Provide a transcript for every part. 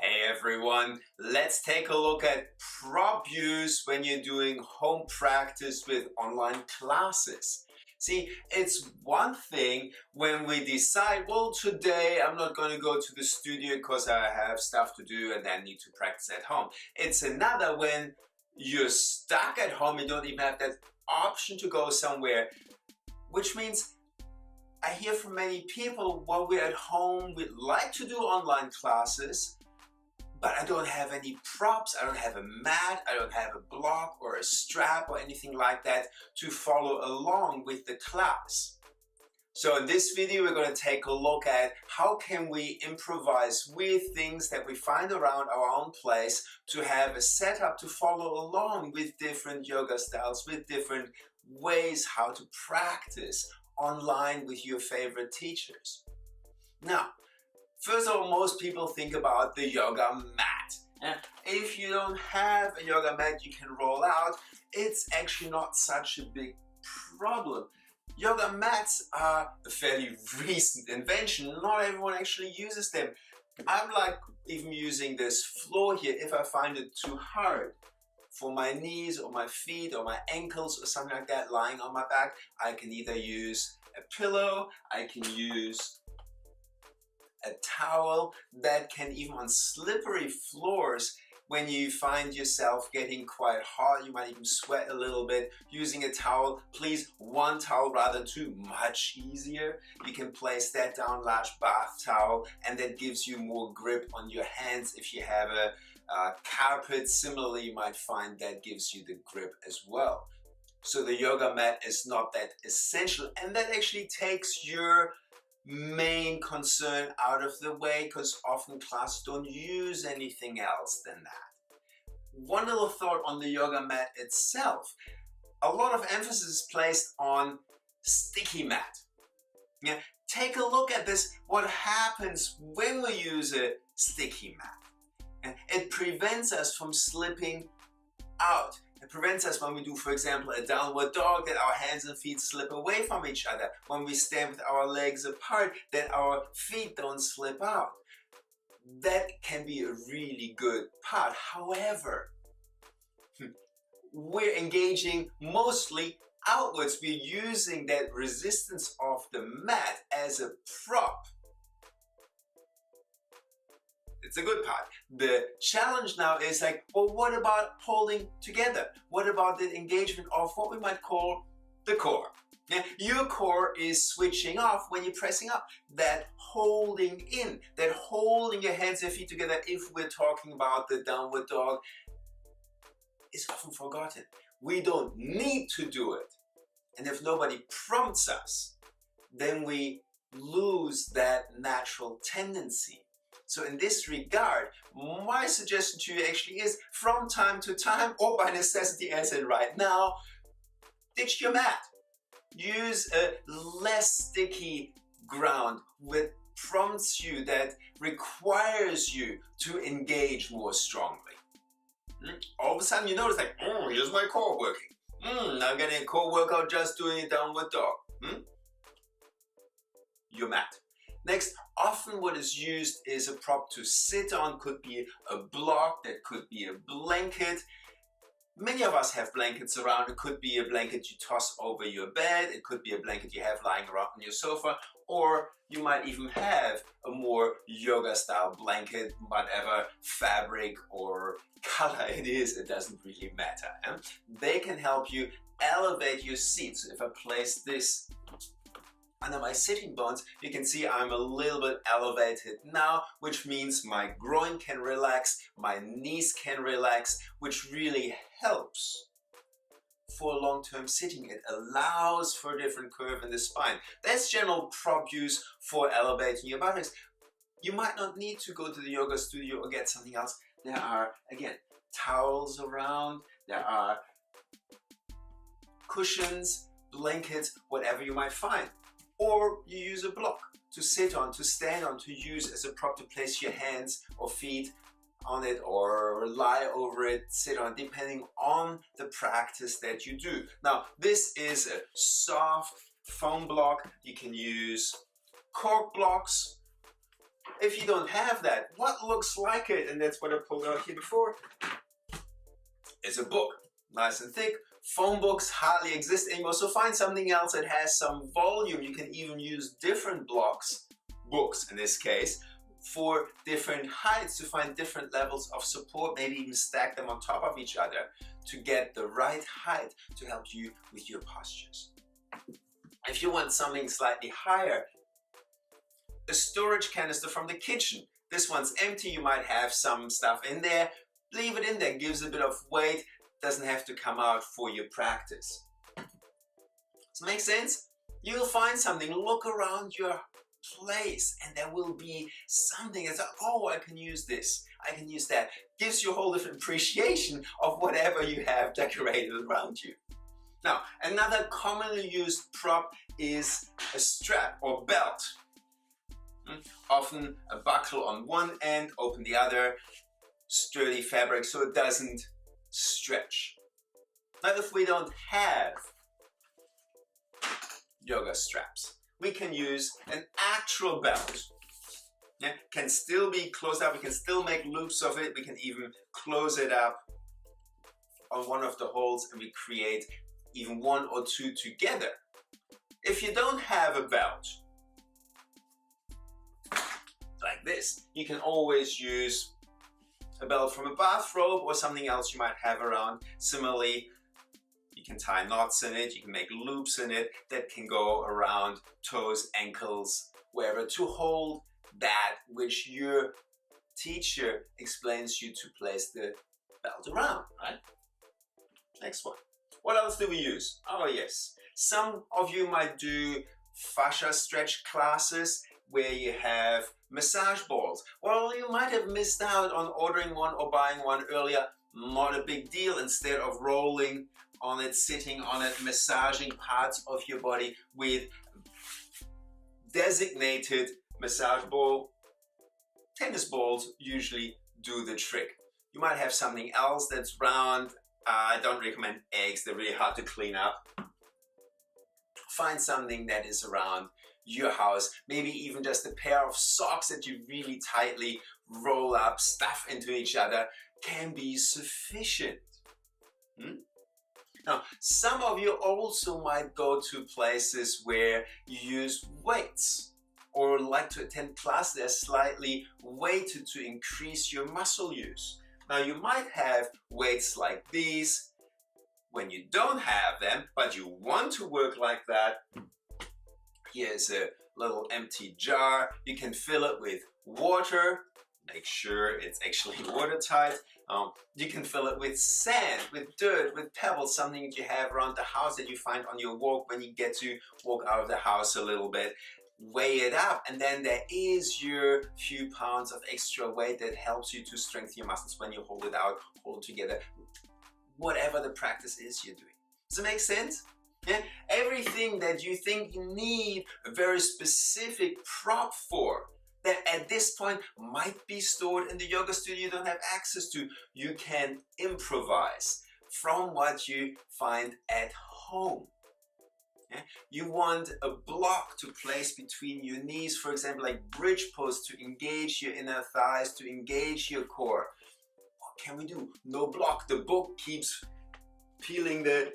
Hey everyone, let's take a look at prop use when you're doing home practice with online classes. See, it's one thing when we decide, well, today I'm not going to go to the studio because I have stuff to do and then need to practice at home. It's another when you're stuck at home and don't even have that option to go somewhere, which means I hear from many people, while we're at home, we'd like to do online classes, but I don't have any props, I don't have a mat, I don't have a block or a strap or anything like that to follow along with the class. So in this video, we're going to take a look at how can we improvise with things that we find around our own place to have a setup to follow along with different yoga styles, with different ways how to practice online with your favorite teachers. Now, first of all, most people think about the yoga mat. If you don't have a yoga mat you can roll out, it's actually not such a big problem. Yoga mats are a fairly recent invention. Not everyone actually uses them. I'm like even using this floor here if I find it too hard for my knees or my feet or my ankles or something like that lying on my back. I can either use a pillow, I can use a towel that can, even on slippery floors, when you find yourself getting quite hot, you might even sweat a little bit, using a towel, please one towel rather than two, much easier. You can place that down, large bath towel, and that gives you more grip on your hands. If you have a carpet, similarly, you might find that gives you the grip as well. So the yoga mat is not that essential, and that actually takes your main concern out of the way, because often classes don't use anything else than that. One little thought on the yoga mat itself. A lot of emphasis is placed on sticky mat. Yeah, take a look at this, what happens when we use a sticky mat. It prevents us from slipping out. It prevents us when we do, for example, a downward dog, that our hands and feet slip away from each other. When we stand with our legs apart, that our feet don't slip out. That can be a really good part. However, we're engaging mostly outwards. We're using that resistance of the mat as a prop. It's a good part. The challenge now is like, well, what about holding together? What about the engagement of what we might call the core? Yeah, your core is switching off when you're pressing up. That holding in, that holding your hands and feet together, if we're talking about the downward dog, is often forgotten. We don't need to do it. And if nobody prompts us, then we lose that natural tendency. So in this regard, my suggestion to you actually is, from time to time, or by necessity as in right now, ditch your mat. Use a less sticky ground that prompts you, that requires you to engage more strongly. All of a sudden you notice like, here's my core working. I'm getting a core workout just doing a downward dog. Your mat. Next, often what is used is a prop to sit on. Could be a block, that could be a blanket. Many of us have blankets around. It could be a blanket you toss over your bed. It could be a blanket you have lying around on your sofa. Or you might even have a more yoga style blanket, whatever fabric or color it is, it doesn't really matter. They can help you elevate your seat. So if I place this under my sitting bones, you can see I'm a little bit elevated now, which means my groin can relax, my knees can relax, which really helps for long-term sitting. It allows for a different curve in the spine. That's general prop use for elevating your buttocks. You might not need to go to the yoga studio or get something else. There are, again, towels around, there are cushions, blankets, whatever you might find. Or you use a block to sit on, to stand on, to use as a prop to place your hands or feet on it, or lie over it, sit on, depending on the practice that you do. Now, this is a soft foam block. You can use cork blocks. if you don't have that, what looks like it, and that's what I pulled out here before, is a book. Nice and thick. Phone books hardly exist anymore, so find something else that has some volume. You can even use different books in this case, for different heights to find different levels of support, maybe even stack them on top of each other to get the right height to help you with your postures. If you want something slightly higher, a storage canister from the kitchen. This one's empty, you might have some stuff in there. Leave it in there, gives a bit of weight, doesn't have to come out for your practice. Does it make sense? You'll find something, look around your place, and there will be something that's like, oh, I can use this, I can use that. Gives you a whole different appreciation of whatever you have decorated around you. Now, another commonly used prop is a strap or belt. Often a buckle on one end, open the other, sturdy fabric so it doesn't stretch. Now, if we don't have yoga straps, we can use an actual belt. Yeah, can still be closed up, we can still make loops of it, we can even close it up on one of the holes and we create even one or two together. If you don't have a belt like this, you can always use a belt from a bathrobe or something else you might have around. Similarly, you can tie knots in it, you can make loops in it that can go around toes, ankles, wherever, to hold that which your teacher explains you to place the belt around, right? Next one. What else do we use? Oh yes, some of you might do fascia stretch classes where you have massage balls. Well, you might have missed out on ordering one or buying one earlier. Not a big deal. Instead of rolling on it, sitting on it, massaging parts of your body with designated massage ball, tennis balls usually do the trick. You might have something else that's round. I don't recommend eggs, they're really hard to clean up. Find something that is around your house, maybe even just a pair of socks that you really tightly roll up, stuff into each other, can be sufficient. Now, some of you also might go to places where you use weights or like to attend classes that are slightly weighted to increase your muscle use. Now, you might have weights like these. When you don't have them, but you want to work like that, here's a little empty jar. You can fill it with water. Make sure it's actually watertight. You can fill it with sand, with dirt, with pebbles, something that you have around the house that you find on your walk when you get to walk out of the house a little bit. Weigh it up, and then there is your few pounds of extra weight that helps you to strengthen your muscles when you hold it out, hold it together, whatever the practice is you're doing. Does it make sense? Yeah? Everything that you think you need a very specific prop for, that at this point might be stored in the yoga studio you don't have access to, you can improvise from what you find at home. Yeah? You want a block to place between your knees, for example, like bridge pose, to engage your inner thighs, to engage your core. What can we do? No block. The book keeps peeling the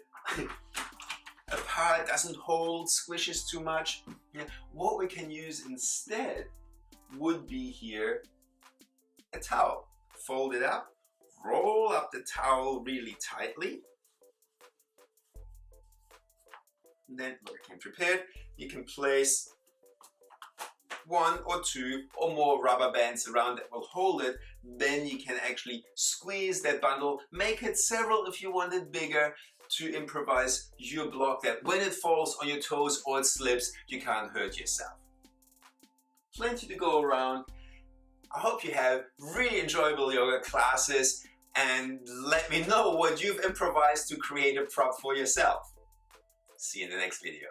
apart, doesn't hold, squishes too much. Yeah? What we can use instead would be here a towel. Fold it up, roll up the towel really tightly. And then, when it came prepared, you can place one or two or more rubber bands around that will hold it. Then you can actually squeeze that bundle, make it several if you want it bigger, to improvise your block that when it falls on your toes or it slips, you can't hurt yourself. Plenty to go around. I hope you have really enjoyable yoga classes, and let me know what you've improvised to create a prop for yourself. See you in the next video.